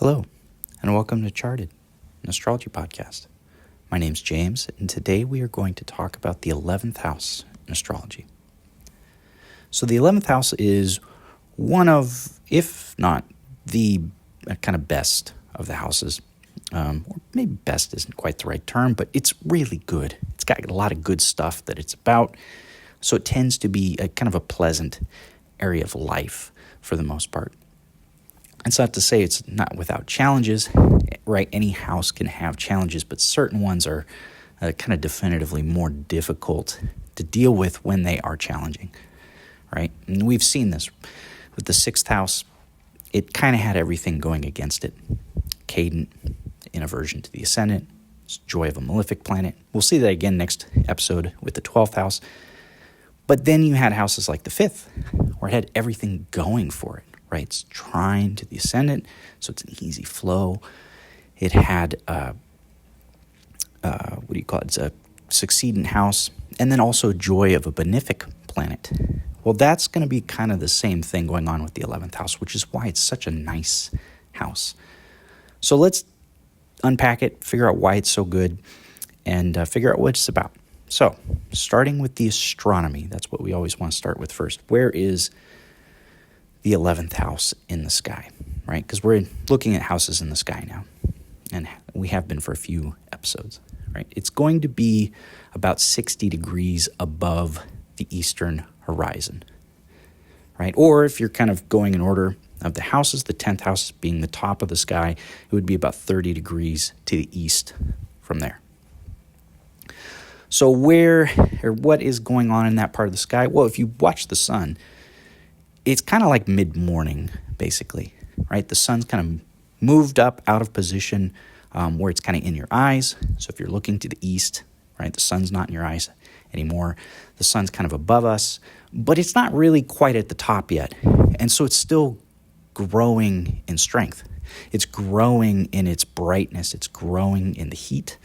Hello, and welcome to Charted, an astrology podcast. My name's James, and today we are going to talk about the 11th house in astrology. So the 11th house is one of, if not the kind of best of the houses. Or maybe best isn't quite the right term, but it's really good. It's got a lot of good stuff that it's about. So it tends to be a kind of a pleasant area of life for the most part. It's not to say it's not without challenges, right? Any house can have challenges, but certain ones are kind of definitively more difficult to deal with when they are challenging, right? And we've seen this with the 6th house. It kind of had everything going against it. Cadent, in aversion to the ascendant, joy of a malefic planet. We'll see that again next episode with the 12th house. But then you had houses like the 5th, where it had everything going for it, right? It's trine to the ascendant, so it's an easy flow. It had, It's a succeedant house, and then also joy of a benefic planet. Well, that's going to be kind of the same thing going on with the 11th house, which is why it's such a nice house. So let's unpack it, figure out why it's so good, and figure out what it's about. So, starting with the astronomy, that's what we always want to start with first. Where is the 11th house in the sky, right? Because we're looking at houses in the sky now, and we have been for a few episodes, right? It's going to be about 60 degrees above the eastern horizon, right? Or if you're kind of going in order of the houses, the 10th house being the top of the sky, it would be about 30 degrees to the east from there. So what is going on in that part of the sky? Well, if you watch the sun, it's kind of like mid-morning, basically, right? The sun's kind of moved up out of position where it's kind of in your eyes. So if you're looking to the east, right, the sun's not in your eyes anymore. The sun's kind of above us, but it's not really quite at the top yet. And so it's still growing in strength. It's growing in its brightness. It's growing in the heat.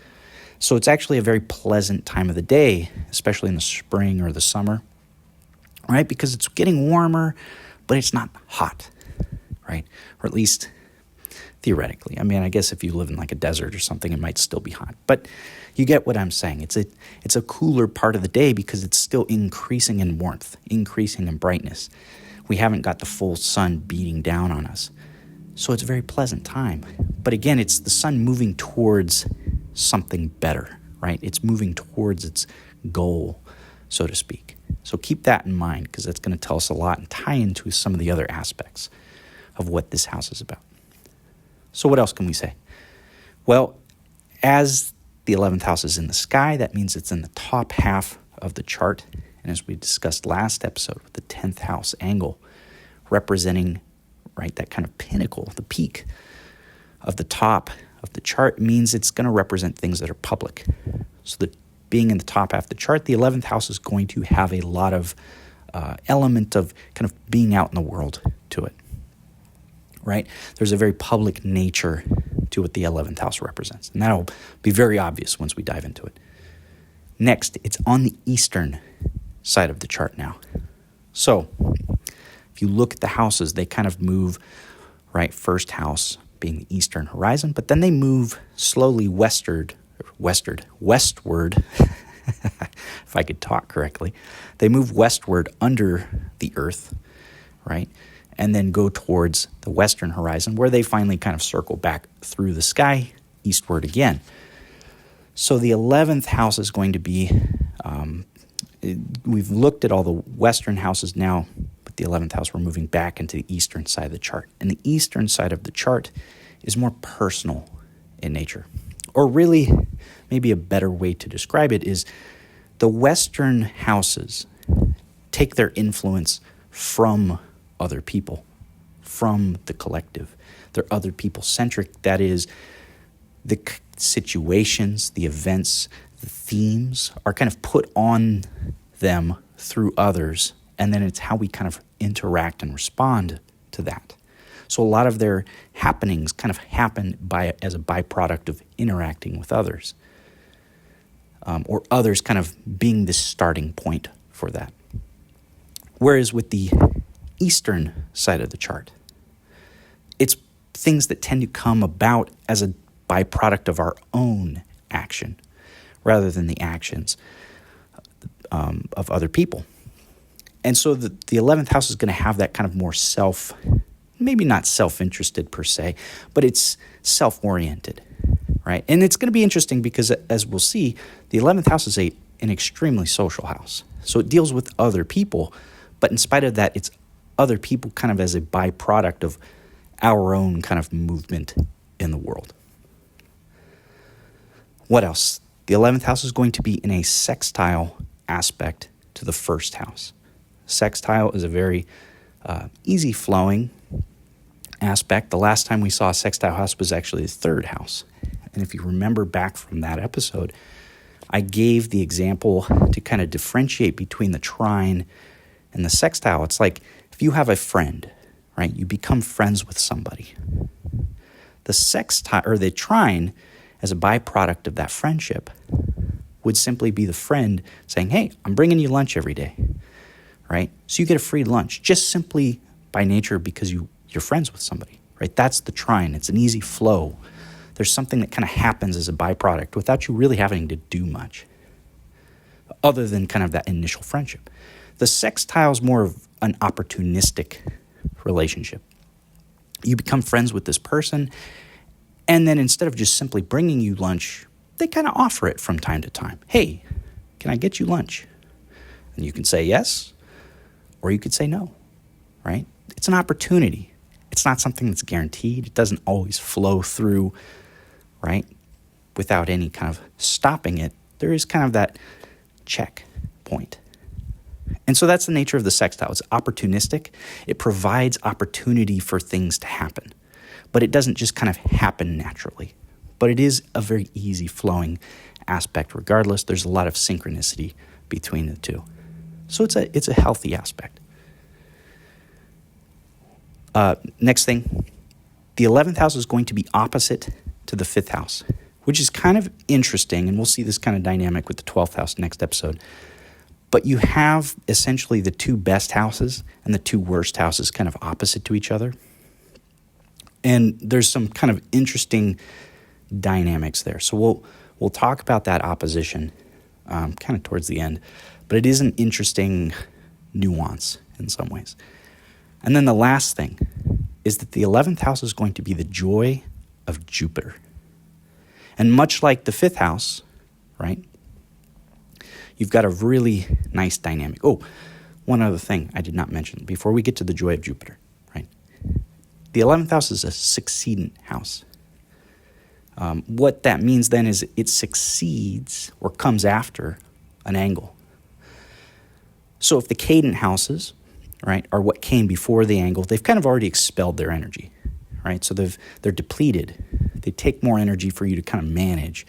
So it's actually a very pleasant time of the day, especially in the spring or the summer, right? Because it's getting warmer, but it's not hot, right? Or at least theoretically. I mean, I guess if you live in like a desert or something, it might still be hot. But you get what I'm saying. It's a cooler part of the day because it's still increasing in warmth, increasing in brightness. We haven't got the full sun beating down on us. So it's a very pleasant time. But again, it's the sun moving towards something better, right? It's moving towards its goal, so to speak. So keep that in mind because that's going to tell us a lot and tie into some of the other aspects of what this house is about. So what else can we say? Well, as the 11th house is in the sky, that means it's in the top half of the chart. And as we discussed last episode with the 10th house angle, representing, right, that kind of pinnacle, the peak of the top of the chart means it's going to represent things that are public. So that being in the top half of the chart, the 11th house is going to have a lot of element of kind of being out in the world to it, right? There's a very public nature to what the 11th house represents. And that'll be very obvious once we dive into it. Next, it's on the eastern side of the chart now. So if you look at the houses, they kind of move, right? First house being the eastern horizon, but then they move slowly westward, if I could talk correctly. They move westward under the earth, right? And then go towards the western horizon where they finally kind of circle back through the sky eastward again. So the 11th house is going to be, we've looked at all the western houses now. The 11th house, we're moving back into the eastern side of the chart. And the eastern side of the chart is more personal in nature. Or really, maybe a better way to describe it is the western houses take their influence from other people, from the collective. They're other people-centric. That is, the situations, the events, the themes are kind of put on them through others. And then it's how we kind of interact and respond to that. So a lot of their happenings kind of happen as a byproduct of interacting with others, or others kind of being the starting point for that. Whereas with the eastern side of the chart, it's things that tend to come about as a byproduct of our own action rather than the actions of other people. And so the 11th house is going to have that kind of more maybe not self-interested per se, but it's self-oriented, right? And it's going to be interesting because, as we'll see, the 11th house is an extremely social house. So it deals with other people, but in spite of that, it's other people kind of as a byproduct of our own kind of movement in the world. What else? The 11th house is going to be in a sextile aspect to the first house. Sextile is a very easy-flowing aspect. The last time we saw a sextile house was actually the third house. And if you remember back from that episode, I gave the example to kind of differentiate between the trine and the sextile. It's like if you have a friend, right? You become friends with somebody. The sextile or the trine, as a byproduct of that friendship, would simply be the friend saying, "Hey, I'm bringing you lunch every day." Right? So you get a free lunch just simply by nature because you're friends with somebody, right? That's the trine. It's an easy flow. There's something that kind of happens as a byproduct without you really having to do much other than kind of that initial friendship. The sextile is more of an opportunistic relationship. You become friends with this person, and then instead of just simply bringing you lunch, they kind of offer it from time to time. "Hey, can I get you lunch?" And you can say yes, or you could say no, right? It's an opportunity. It's not something that's guaranteed. It doesn't always flow through, right, without any kind of stopping it. There is kind of that check point. And so that's the nature of the sextile. It's opportunistic. It provides opportunity for things to happen. But it doesn't just kind of happen naturally. But it is a very easy flowing aspect regardless. There's a lot of synchronicity between the two. So it's a healthy aspect. Next thing, the 11th house is going to be opposite to the 5th house, which is kind of interesting, and we'll see this kind of dynamic with the 12th house next episode. But you have essentially the two best houses and the two worst houses kind of opposite to each other. And there's some kind of interesting dynamics there. So we'll talk about that opposition kind of towards the end. But it is an interesting nuance in some ways. And then the last thing is that the 11th house is going to be the joy of Jupiter. And much like the 5th house, right, you've got a really nice dynamic. Oh, one other thing I did not mention before we get to the joy of Jupiter, right? The 11th house is a succeedent house. What that means then is it succeeds or comes after an angle. So if the cadent houses, right, are what came before the angle, they've kind of already expelled their energy, right? So they're depleted. They take more energy for you to kind of manage,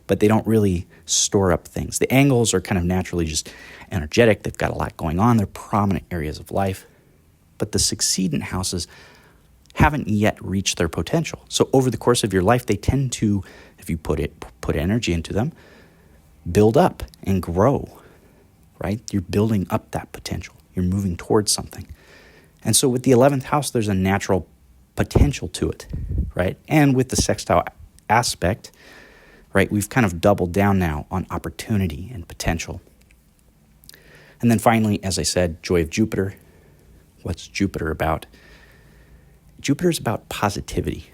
but they don't really store up things. The angles are kind of naturally just energetic. They've got a lot going on. They're prominent areas of life. But the succeedent houses haven't yet reached their potential. So over the course of your life, they tend to, if you put energy into them, build up and grow, right? You're building up that potential. You're moving towards something. And so with the 11th house, there's a natural potential to it, right? And with the sextile aspect, right, we've kind of doubled down now on opportunity and potential. And then finally, as I said, joy of Jupiter. What's Jupiter about? Jupiter is about positivity.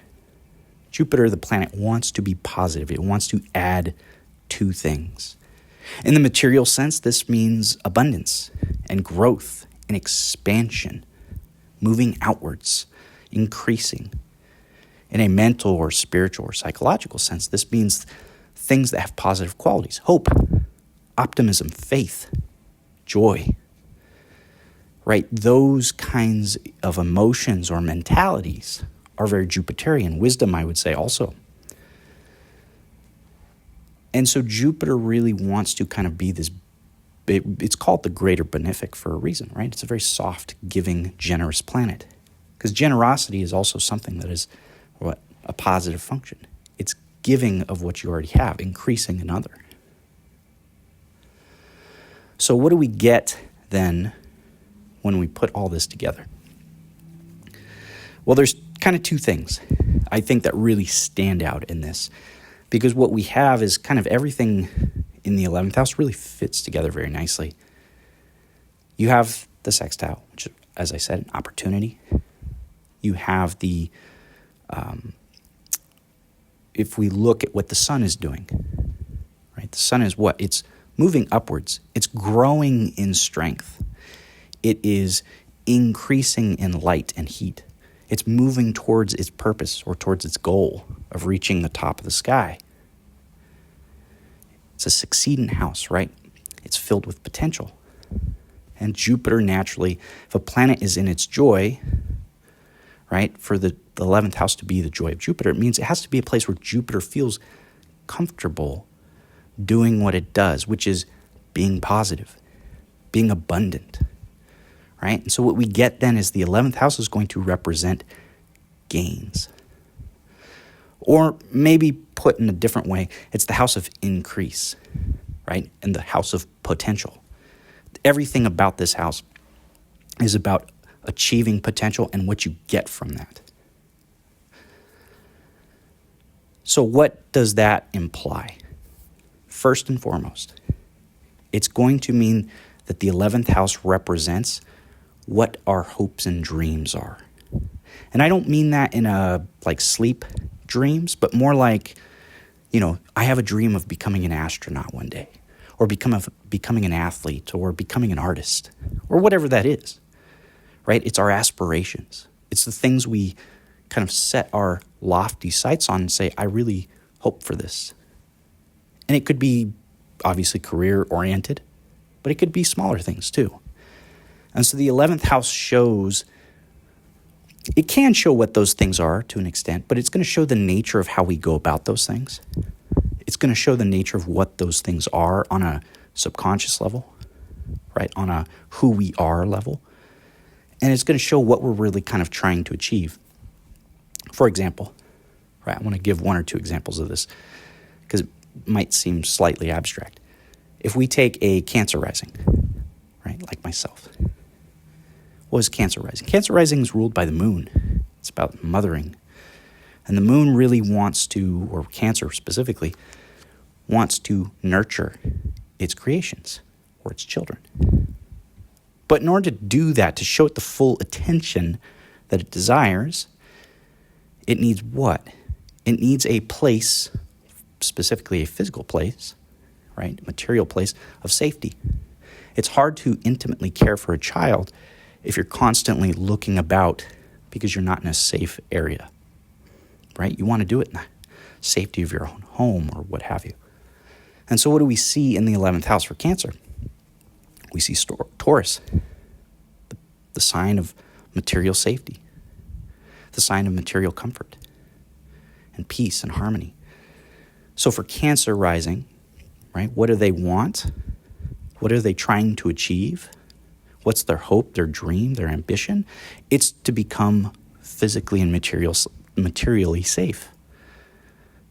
Jupiter, the planet, wants to be positive. It wants to add two things. In the material sense, this means abundance and growth and expansion, moving outwards, increasing. In a mental or spiritual or psychological sense, this means things that have positive qualities: hope, optimism, faith, joy, right? Those kinds of emotions or mentalities are very Jupiterian. Wisdom, I would say, also. And so Jupiter really wants to kind of be this, it's called the greater benefic for a reason, right? It's a very soft, giving, generous planet. Because generosity is also something that is a positive function. It's giving of what you already have, increasing another. So what do we get then when we put all this together? Well, there's kind of two things I think that really stand out in this, because what we have is kind of everything in the 11th house really fits together very nicely. You have the sextile, which, as I said, an opportunity. You have the, if we look at what the sun is doing, right? The sun is what? It's moving upwards. It's growing in strength. It is increasing in light and heat. It's moving towards its purpose or towards its goal of reaching the top of the sky. It's a succeeding house, right? It's filled with potential. And Jupiter, naturally, if a planet is in its joy, right, for the 11th house to be the joy of Jupiter, it means it has to be a place where Jupiter feels comfortable doing what it does, which is being positive, being abundant, right? And so what we get then is the 11th house is going to represent gains. Or maybe put in a different way, it's the house of increase, right? And the house of potential. Everything about this house is about achieving potential and what you get from that. So what does that imply? First and foremost, it's going to mean that the 11th house represents what our hopes and dreams are. And I don't mean that in a like sleep dreams, but more like, I have a dream of becoming an astronaut one day, or becoming an athlete, or becoming an artist, or whatever that is, right? It's our aspirations. It's the things we kind of set our lofty sights on and say, I really hope for this. And it could be obviously career-oriented, but it could be smaller things too. And so the 11th house it can show what those things are to an extent, but it's going to show the nature of how we go about those things. It's going to show the nature of what those things are on a subconscious level, right? On a who we are level. And it's going to show what we're really kind of trying to achieve. For example, right? I want to give one or two examples of this because it might seem slightly abstract. If we take a Cancer rising, right? Like myself. What is Cancer rising? Cancer rising is ruled by the moon. It's about mothering. And the moon really wants to, or Cancer specifically, wants to nurture its creations or its children. But in order to do that, to show it the full attention that it desires, it needs what? It needs a place, specifically a physical place, right? A material place of safety. It's hard to intimately care for a child if you're constantly looking about because you're not in a safe area, right? You want to do it in the safety of your own home or what have you. And so what do we see in the 11th house for Cancer? We see Taurus, the sign of material safety, the sign of material comfort and peace and harmony. So for Cancer rising, right, what do they want? What are they trying to achieve? What's their hope, their dream, their ambition? It's to become physically and materially safe.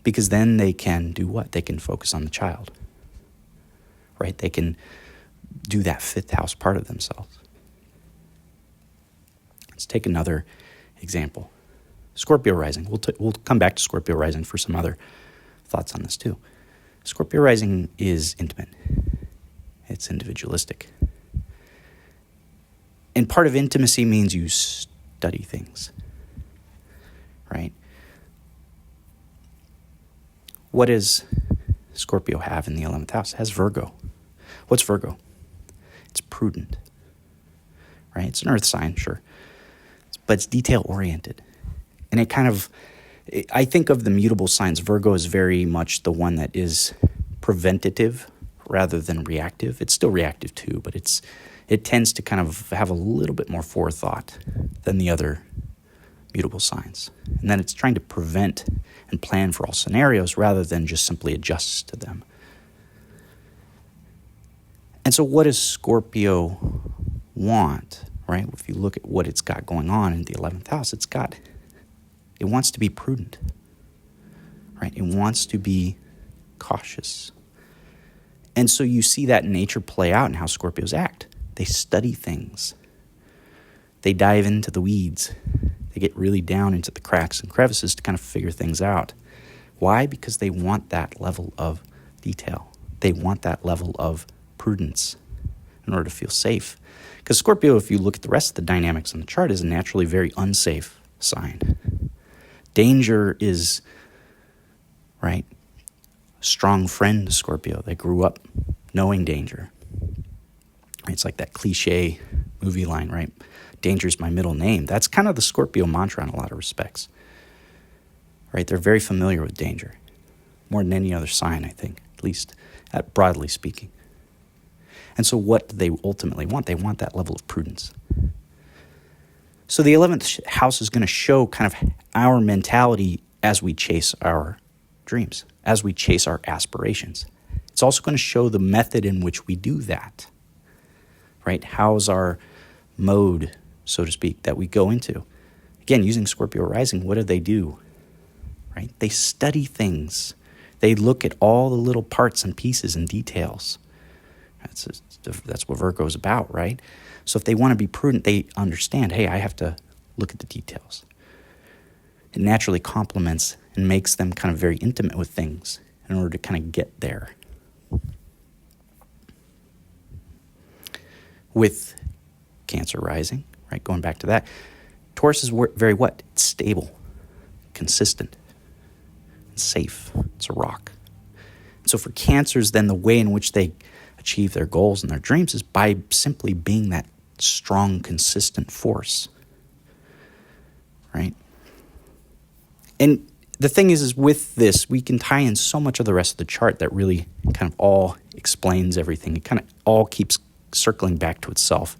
Because then they can do what? They can focus on the child. Right? They can do that 5th house part of themselves. Let's take another example. Scorpio rising. We'll come back to Scorpio rising for some other thoughts on this too. Scorpio rising is intimate. It's individualistic. And part of intimacy means you study things, right? What does Scorpio have in the 11th house? It has Virgo. What's Virgo? It's prudent, right? It's an earth sign, sure, but it's detail-oriented. And I think of the mutable signs, Virgo is very much the one that is preventative rather than reactive. It's still reactive too, but it tends to kind of have a little bit more forethought than the other mutable signs. And then it's trying to prevent and plan for all scenarios rather than just simply adjust to them. And so what does Scorpio want, right? If you look at what it's got going on in the 11th house, it wants to be prudent, right? It wants to be cautious. And so you see that in nature play out in how Scorpios act. They study things. They dive into the weeds. They get really down into the cracks and crevices to kind of figure things out. Why? Because they want that level of detail. They want that level of prudence in order to feel safe. Because Scorpio, if you look at the rest of the dynamics on the chart, is a naturally very unsafe sign. Danger is, right, a strong friend to Scorpio. They grew up knowing danger. It's like that cliche movie line, right? Danger's my middle name. That's kind of the Scorpio mantra in a lot of respects, right? They're very familiar with danger, more than any other sign, I think, at least broadly speaking. And so what do they ultimately want? They want that level of prudence. So the 11th house is going to show kind of our mentality as we chase our dreams, as we chase our aspirations. It's also going to show the method in which we do that, right? How's our mode, so to speak, that we go into? Again, using Scorpio rising, what do? Right? They study things. They look at all the little parts and pieces and details. That's what Virgo is about, right? So if they want to be prudent, they understand, hey, I have to look at the details. It naturally complements and makes them kind of very intimate with things in order to kind of get there. With Cancer rising, right, going back to that, Taurus is very what? It's stable, consistent, it's safe. It's a rock. So for Cancers, then the way in which they achieve their goals and their dreams is by simply being that strong, consistent force, right? And the thing is with this, we can tie in so much of the rest of the chart that really kind of all explains everything. It kind of all keeps circling back to itself.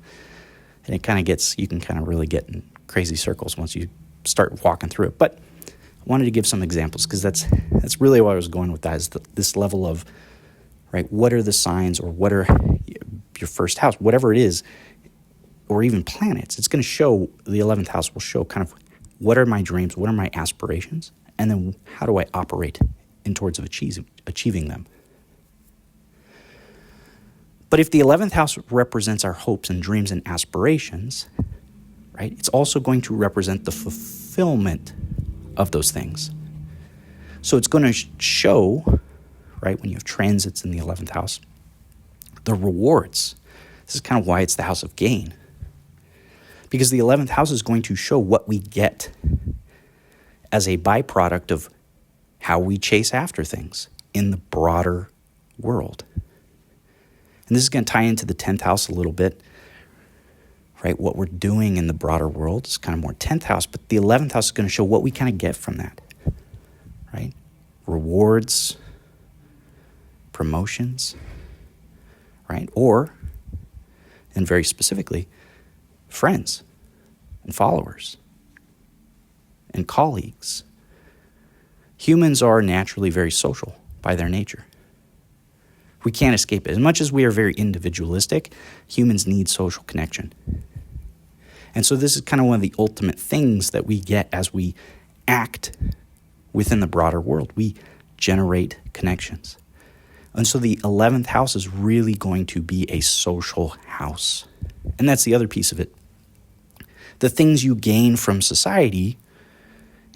And it kind of gets, you can kind of really get in crazy circles once you start walking through it. But I wanted to give some examples because that's really where I was going with that, is this level of, right, what are the signs, or what are your first house, whatever it is, or even planets. It's going to show, the 11th house will show kind of what are my dreams, what are my aspirations, and then how do I operate in towards of achieving them. But if the 11th house represents our hopes and dreams and aspirations, right, it's also going to represent the fulfillment of those things. So it's going to show, right, when you have transits in the 11th house, the rewards. This is kind of why it's the house of gain. Because the 11th house is going to show what we get as a byproduct of how we chase after things in the broader world. And this is going to tie into the 10th house a little bit, right? What we're doing in the broader world is kind of more 10th house, but the 11th house is going to show what we kind of get from that, right? Rewards, promotions, right? Or, and very specifically, friends and followers and colleagues. Humans are naturally very social by their nature. We can't escape it. As much as we are very individualistic, humans need social connection. And so this is kind of one of the ultimate things that we get as we act within the broader world. We generate connections. And so the 11th house is really going to be a social house. And that's the other piece of it. The things you gain from society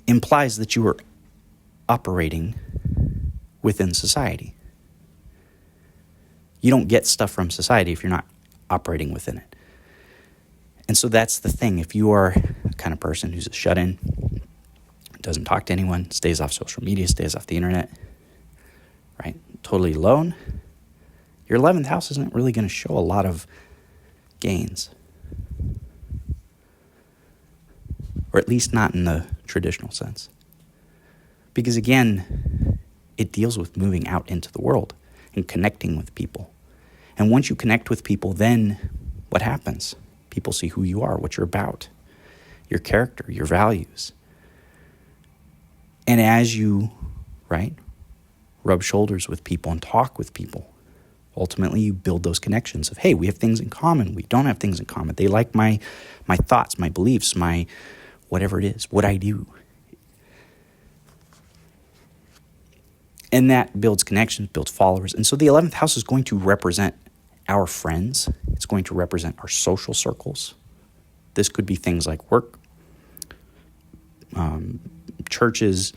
implies that you are operating within society. You don't get stuff from society if you're not operating within it. And so that's the thing. If you are a kind of person who's a shut-in, doesn't talk to anyone, stays off social media, stays off the internet, right, totally alone, your 11th house isn't really going to show a lot of gains. Or at least not in the traditional sense. Because again, it deals with moving out into the world and connecting with people. And once you connect with people, then what happens? People see who you are, what you're about, your character, your values. And as you, right, rub shoulders with people and talk with people, ultimately you build those connections of, hey, we have things in common, we don't have things in common. They like my thoughts, my beliefs, my whatever it is, what I do. And that builds connections, builds followers. And so the 11th house is going to represent our friends. It's going to represent our social circles. This could be things like work, churches,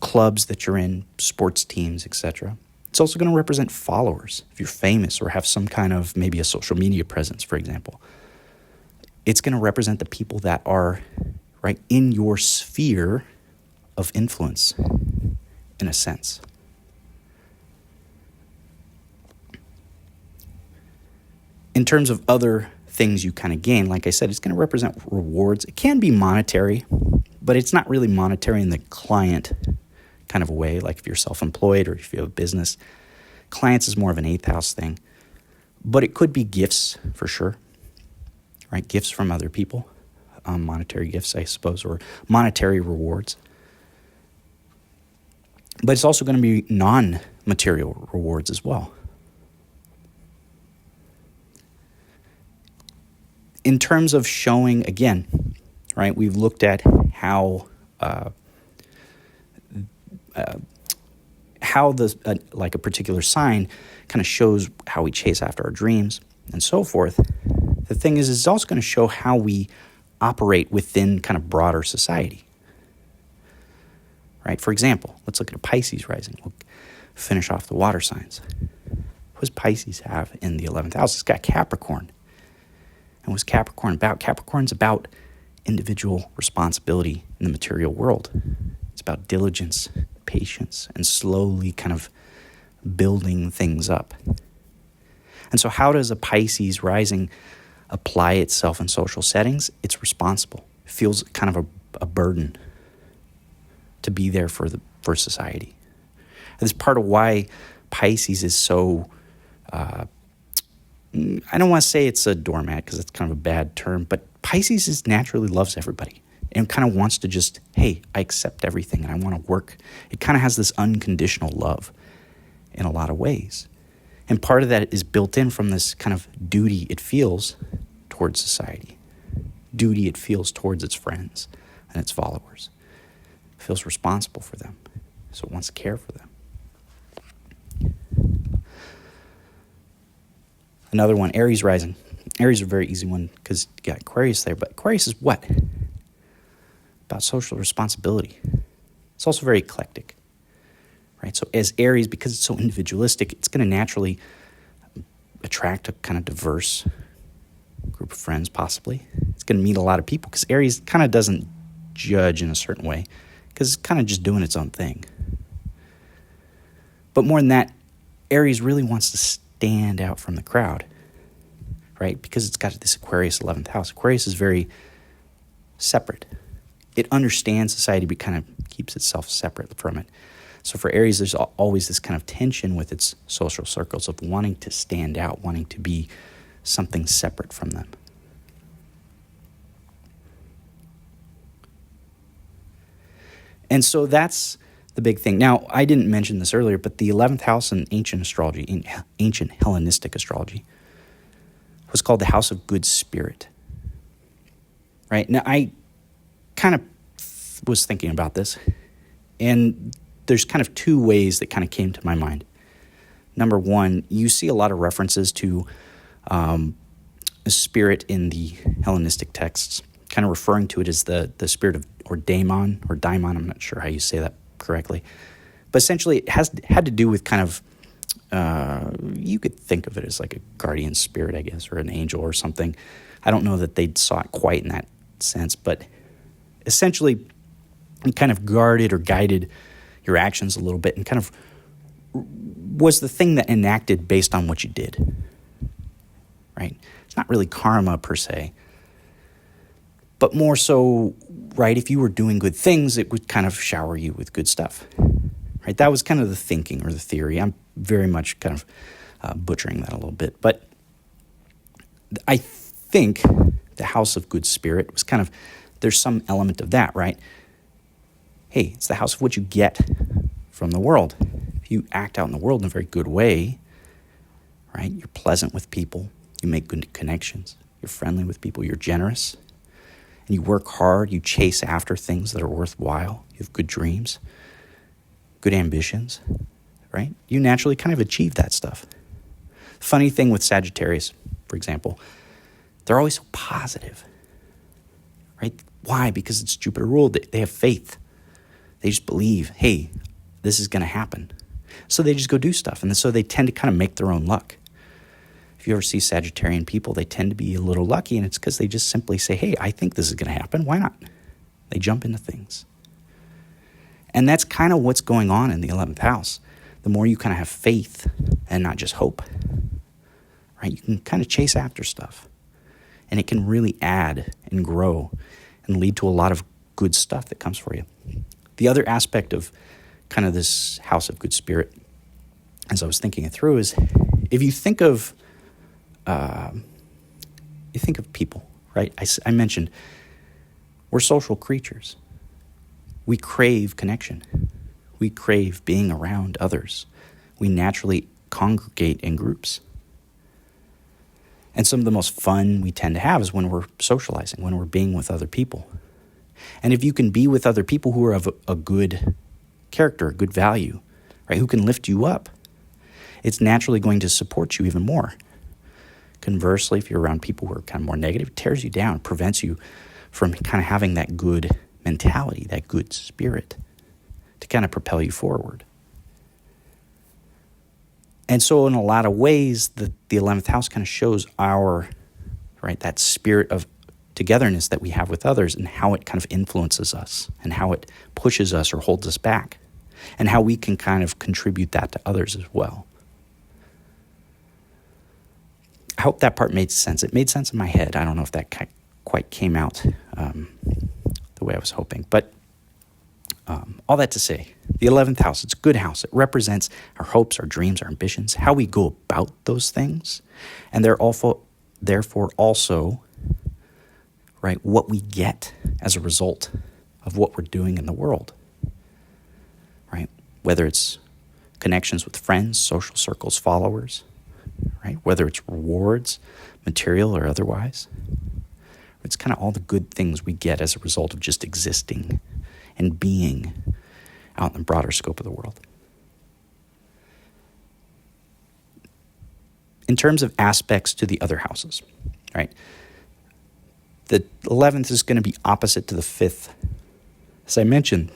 clubs that you're in, sports teams, etc. It's also going to represent followers. If you're famous or have some kind of maybe a social media presence, for example, it's going to represent the people that are right in your sphere of influence, in a sense. In terms of other things you kind of gain, like I said, it's going to represent rewards. It can be monetary, but it's not really monetary in the client kind of a way, like if you're self-employed or if you have a business. Clients is more of an eighth house thing, but it could be gifts for sure, right? Gifts from other people, monetary gifts, I suppose, or monetary rewards. But it's also going to be non-material rewards as well. In terms of showing, again, right, we've looked at how like a particular sign kind of shows how we chase after our dreams and so forth. The thing is it's also going to show how we operate within kind of broader society. Right? For example, let's look at a Pisces rising. We'll finish off the water signs. What does Pisces have in the 11th house? It's got Capricorn. And what's Capricorn about? Capricorn's about individual responsibility in the material world. It's about diligence, patience, and slowly kind of building things up. And so how does a Pisces rising apply itself in social settings? It's responsible. It feels kind of a burden to be there for society. And this is part of why Pisces is so I don't want to say it's a doormat because it's kind of a bad term, but Pisces naturally loves everybody and kind of wants to just, hey, I accept everything and I want to work. It kind of has this unconditional love in a lot of ways. And part of that is built in from this kind of duty it feels towards society, duty it feels towards its friends and its followers. It feels responsible for them, so it wants to care for them. Another one, Aries rising. Aries is a very easy one because you got Aquarius there, but Aquarius is what? About social responsibility. It's also very eclectic, right? So as Aries, because it's so individualistic, it's going to naturally attract a kind of diverse group of friends, possibly. It's going to meet a lot of people because Aries kind of doesn't judge in a certain way because it's kind of just doing its own thing. But more than that, Aries really wants to stand out from the crowd, right? Because it's got this Aquarius 11th house. Aquarius is very separate. It understands society, but kind of keeps itself separate from it. So for Aries, there's always this kind of tension with its social circles of wanting to stand out, wanting to be something separate from them. And so that's the big thing. Now, I didn't mention this earlier, but the 11th house in ancient astrology, in ancient Hellenistic astrology, was called the house of good spirit. Right? Now, I kind of was thinking about this, and there's kind of two ways that kind of came to my mind. Number one, you see a lot of references to spirit in the Hellenistic texts, kind of referring to it as the spirit of, or daimon, I'm not sure how you say that correctly. But essentially, it had to do with kind of, you could think of it as like a guardian spirit, I guess, or an angel or something. I don't know that they saw it quite in that sense, but essentially, it kind of guarded or guided your actions a little bit and kind of was the thing that enacted based on what you did, right? It's not really karma per se, but more so, right, if you were doing good things, it would kind of shower you with good stuff, right? That was kind of the thinking or the theory. I'm very much kind of butchering that a little bit, but I think the house of good spirit was kind of, there's some element of that, right? Hey, it's the house of what you get from the world. If you act out in the world in a very good way, right? You're pleasant with people. You make good connections. You're friendly with people. You're generous. And you work hard. You chase after things that are worthwhile. You have good dreams, good ambitions, right? You naturally kind of achieve that stuff. Funny thing with Sagittarius, for example, they're always so positive, right? Why? Because it's Jupiter ruled. They have faith. They just believe, hey, this is going to happen. So they just go do stuff. And so they tend to kind of make their own luck. If you ever see Sagittarian people, they tend to be a little lucky, and it's because they just simply say, hey, I think this is going to happen. Why not? They jump into things. And that's kind of what's going on in the 11th house. The more you kind of have faith and not just hope, right? You can kind of chase after stuff. And it can really add and grow and lead to a lot of good stuff that comes for you. The other aspect of kind of this house of good spirit, as I was thinking it through, is if you think of people, right? I mentioned we're social creatures. We crave connection. We crave being around others. We naturally congregate in groups. And some of the most fun we tend to have is when we're socializing, when we're being with other people. And if you can be with other people who are of a good character, a good value, right, who can lift you up, it's naturally going to support you even more. Conversely, if you're around people who are kind of more negative, it tears you down, prevents you from kind of having that good mentality, that good spirit to kind of propel you forward. And so in a lot of ways, the 11th house kind of shows our, right, that spirit of togetherness that we have with others and how it kind of influences us and how it pushes us or holds us back and how we can kind of contribute that to others as well. I hope that part made sense. It made sense in my head. I don't know if that quite came out the way I was hoping. But all that to say, the 11th house, it's a good house. It represents our hopes, our dreams, our ambitions, how we go about those things. And they're also, therefore also, right, what we get as a result of what we're doing in the world, right? Whether it's connections with friends, social circles, followers, right? Whether it's rewards, material or otherwise. It's kind of all the good things we get as a result of just existing and being out in the broader scope of the world. In terms of aspects to the other houses, right? The 11th is going to be opposite to the 5th. As I mentioned,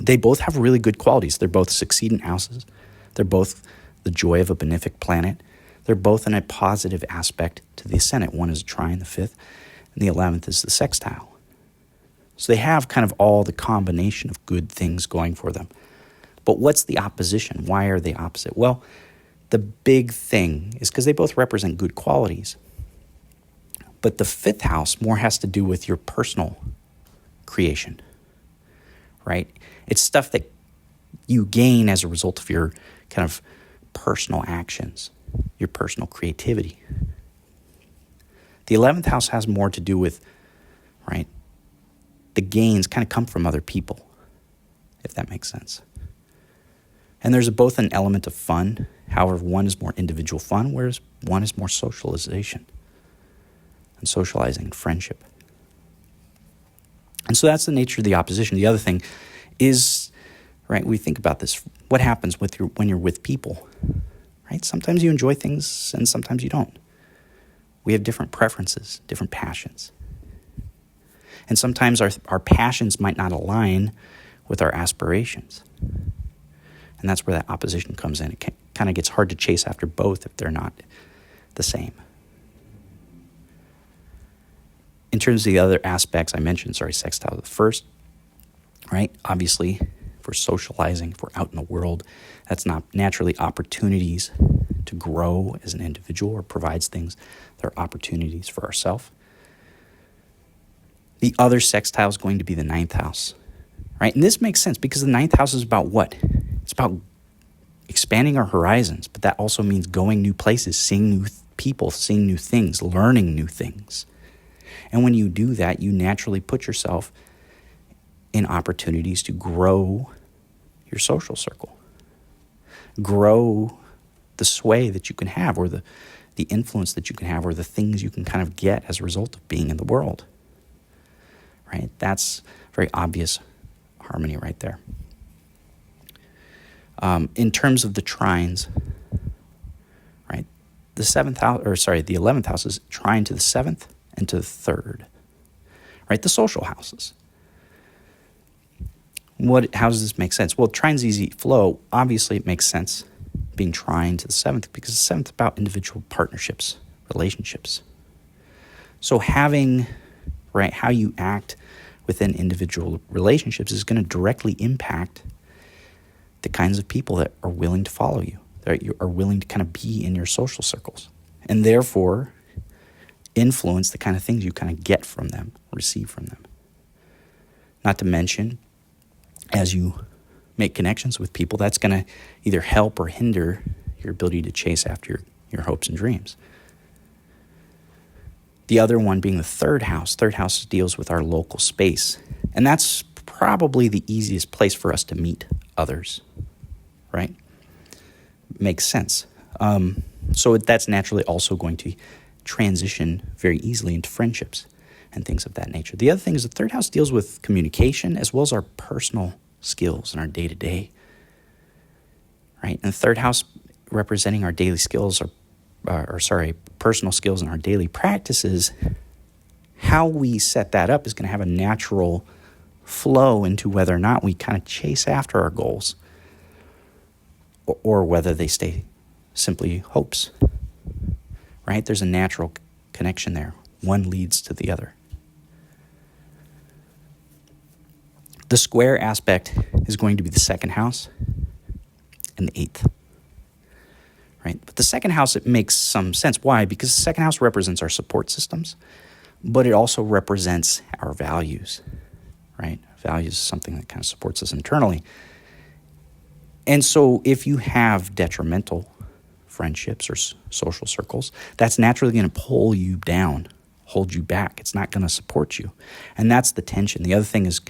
they both have really good qualities. They're both succeedent houses. They're both the joy of a benefic planet. They're both in a positive aspect to the ascendant. One is trine, the 5th, and the 11th is the sextile. So they have kind of all the combination of good things going for them. But what's the opposition? Why are they opposite? Well, the big thing is because they both represent good qualities. But the 5th house more has to do with your personal creation, right? It's stuff that you gain as a result of your kind of personal actions, your personal creativity. The 11th house has more to do with, right, the gains kind of come from other people, if that makes sense. And there's both an element of fun. However, one is more individual fun, whereas one is more socialization and socializing and friendship. And so that's the nature of the opposition. The other thing is, right, we think about this. What happens when you're with people, right? Sometimes you enjoy things and sometimes you don't. We have different preferences, different passions. And sometimes our passions might not align with our aspirations. And that's where that opposition comes in. It kind of gets hard to chase after both if they're not the same. In terms of the other aspects I mentioned, sextile the first, right? Obviously, if we're socializing, if we're out in the world, that's not naturally opportunities to grow as an individual or provides things that are opportunities for ourselves. The other sextile is going to be the 9th house, right? And this makes sense because the 9th house is about what? It's about expanding our horizons, but that also means going new places, seeing new people, seeing new things, learning new things. And when you do that, you naturally put yourself in opportunities to grow your social circle, grow the sway that you can have or the influence that you can have or the things you can kind of get as a result of being in the world. Right? That's very obvious harmony right there. In terms of the trines, right? The 11th house is trine to the 7th and to the 3rd. Right? The social houses. How does this make sense? Well, trine's easy flow. Obviously, it makes sense being trine to the seventh, because the seventh is about individual partnerships, relationships. So having, right, how you act within individual relationships is going to directly impact the kinds of people that are willing to follow you, that are willing to kind of be in your social circles, and therefore influence the kind of things you kind of get from them, receive from them. Not to mention, as you make connections with people, that's going to either help or hinder your ability to chase after your hopes and dreams. The other one being the third house. Third house deals with our local space. And that's probably the easiest place for us to meet others, right? Makes sense. So that's naturally also going to transition very easily into friendships and things of that nature. The other thing is the third house deals with communication as well as our personal skills in our day-to-day, right? And the third house representing our daily skills, personal skills in our daily practices, how we set that up is going to have a natural flow into whether or not we kind of chase after our goals or whether they stay simply hopes, right? There's a natural connection there. One leads to the other. The square aspect is going to be the second house and the eighth, right? But the second house, it makes some sense. Why? Because the second house represents our support systems, but it also represents our values, right? Values is something that kind of supports us internally. And so if you have detrimental friendships or social circles, that's naturally going to pull you down, hold you back. It's not going to support you. And that's the tension. The other thing is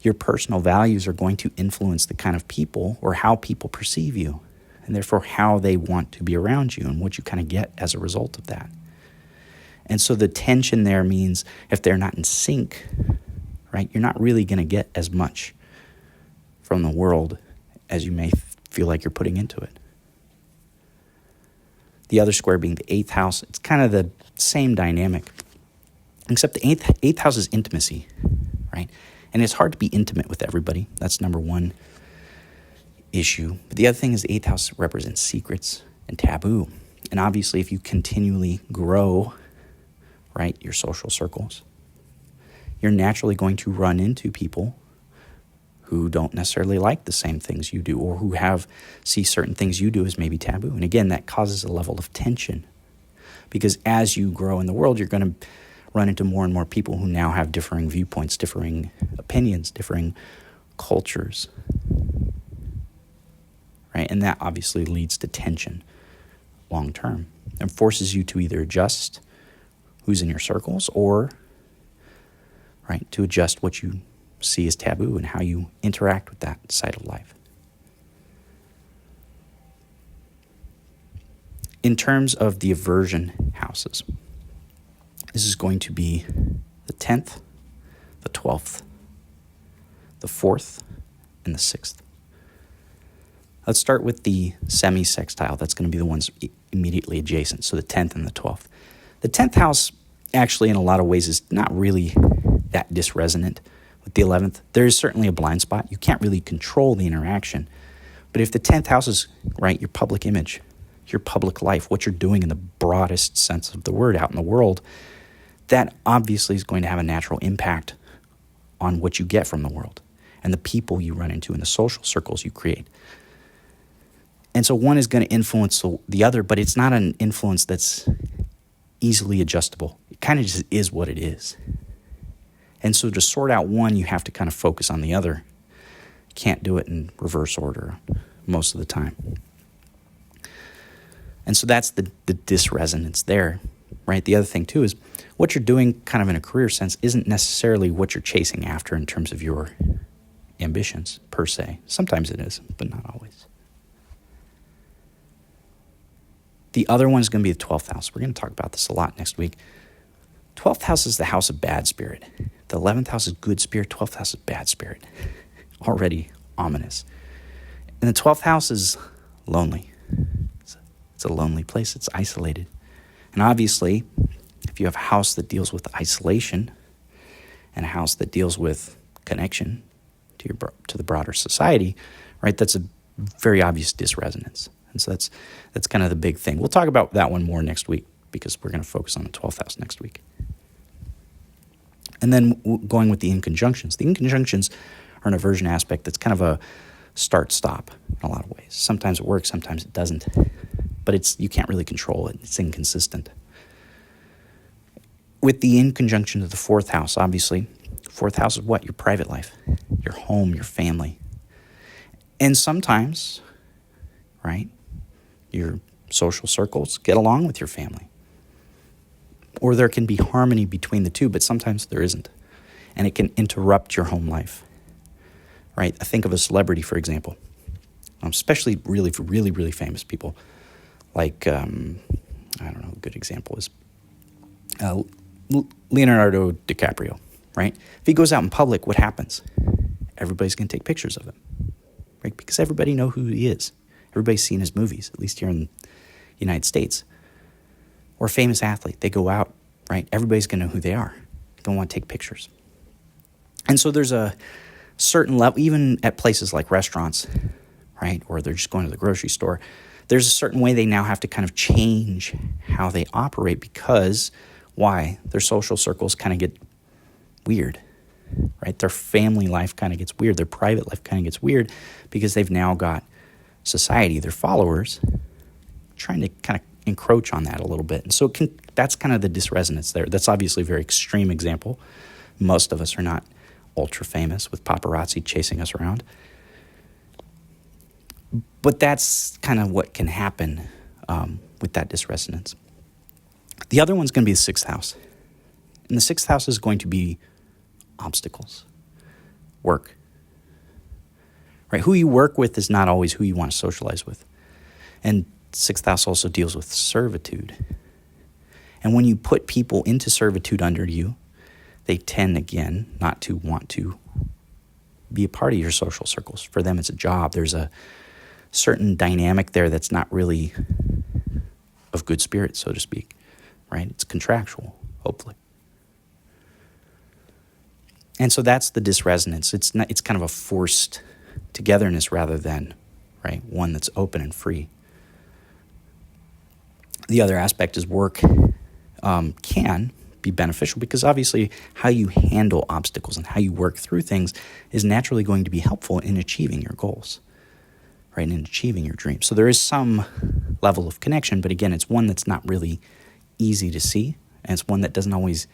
your personal values are going to influence the kind of people or how people perceive you, and therefore how they want to be around you and what you kind of get as a result of that. And so the tension there means if they're not in sync, right, you're not really going to get as much from the world as you may feel like you're putting into it. The other square being the eighth house, it's kind of the same dynamic, except the eighth house is intimacy, right? And it's hard to be intimate with everybody. That's number one issue. But the other thing is the eighth house represents secrets and taboo. And obviously, if you continually grow, right, your social circles, you're naturally going to run into people who don't necessarily like the same things you do or who see certain things you do as maybe taboo. And again, that causes a level of tension because as you grow in the world, you're going to run into more and more people who now have differing viewpoints, differing opinions, differing cultures, right? And that obviously leads to tension long term and forces you to either adjust who's in your circles or, right, to adjust what you see as taboo and how you interact with that side of life. In terms of the aversion houses, this is going to be the 10th, the 12th, the 4th, and the 6th. Let's start with the semi-sextile. That's going to be the ones immediately adjacent, so the 10th and the 12th. The 10th house actually in a lot of ways is not really that disresonant with the 11th. There is certainly a blind spot. You can't really control the interaction. But if the 10th house is, right, your public image, your public life, what you're doing in the broadest sense of the word out in the world, that obviously is going to have a natural impact on what you get from the world and the people you run into and the social circles you create. And so one is going to influence the other, but it's not an influence that's easily adjustable. It kind of just is what it is. And so to sort out one, you have to kind of focus on the other. You can't do it in reverse order most of the time. And so that's the disresonance there, right? The other thing too is what you're doing kind of in a career sense isn't necessarily what you're chasing after in terms of your ambitions per se. Sometimes it is, but not always. The other one is going to be the 12th house. We're going to talk about this a lot next week. 12th house is the house of bad spirit. The 11th house is good spirit. 12th house is bad spirit. Already ominous. And the 12th house is lonely. It's a lonely place. It's isolated. And obviously, if you have a house that deals with isolation and a house that deals with connection, to the broader society, right? That's a very obvious disresonance. And so that's kind of the big thing. We'll talk about that one more next week because we're going to focus on the 12th house next week. And then going with the inconjunctions. The inconjunctions are an aversion aspect that's kind of a start-stop in a lot of ways. Sometimes it works, sometimes it doesn't. But you can't really control it. It's inconsistent. With the inconjunction of the 4th house, obviously, 4th house is what? Your private life, your home, your family. And sometimes, right, your social circles get along with your family. Or there can be harmony between the two, but sometimes there isn't. And it can interrupt your home life, right? I think of a celebrity, for example, especially really for really, really famous people. Like, I don't know, a good example is Leonardo DiCaprio, right? If he goes out in public, what happens? Everybody's going to take pictures of him, right? Because everybody knows who he is. Everybody's seen his movies, at least here in the United States. Or a famous athlete, they go out, right? Everybody's going to know who they are. They're going to want to take pictures. And so there's a certain level, even at places like restaurants, right? Or they're just going to the grocery store. There's a certain way they now have to kind of change how they operate because, why? Their social circles kind of get weird, right? Their family life kind of gets weird. Their private life kind of gets weird because they've now got society, their followers, trying to kind of encroach on that a little bit. And so that's kind of the disresonance there. That's obviously a very extreme example. Most of us are not ultra famous with paparazzi chasing us around. But that's kind of what can happen with that disresonance. The other one's going to be the 6th house. And the 6th house is going to be obstacles, work. Right? Who you work with is not always who you want to socialize with. And 6th house also deals with servitude. And when you put people into servitude under you, they tend, again, not to want to be a part of your social circles. For them, it's a job. There's a certain dynamic there that's not really of good spirit, so to speak, right? It's contractual, hopefully. And so that's the disresonance. It's kind of a forced togetherness rather than, right, one that's open and free. The other aspect is work can be beneficial because obviously how you handle obstacles and how you work through things is naturally going to be helpful in achieving your goals, right, in achieving your dreams. So there is some level of connection, but again, it's one that's not really easy to see, and it's one that doesn't always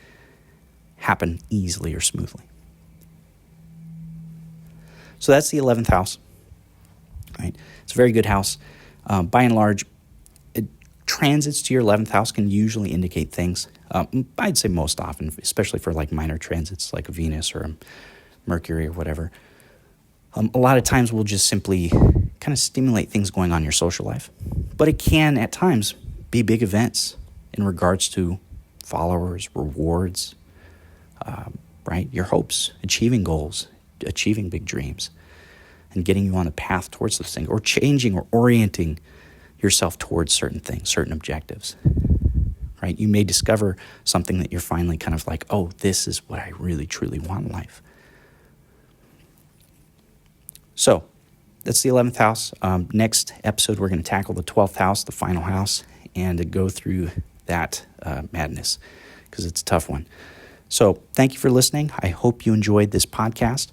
happen easily or smoothly. So that's the 11th house, right? It's a very good house. By and large, transits to your 11th house can usually indicate things. I'd say most often, especially for like minor transits like Venus or Mercury or whatever. A lot of times we'll just simply kind of stimulate things going on in your social life. But it can, at times, be big events in regards to followers, rewards, right? Your hopes, achieving goals, achieving big dreams, and getting you on the path towards those things, or changing or orienting yourself towards certain things, certain objectives, right? You may discover something that you're finally kind of like, oh, this is what I really, truly want in life. So that's the 11th house. Next episode, we're going to tackle the 12th house, the final house, and to go through that madness because it's a tough one. So thank you for listening. I hope you enjoyed this podcast.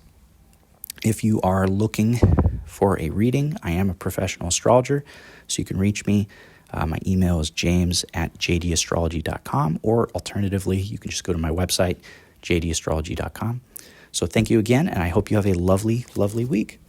If you are looking for a reading, I am a professional astrologer, so you can reach me. My email is james@jdastrology.com, or alternatively, you can just go to my website, jdastrology.com. So thank you again, and I hope you have a lovely, lovely week.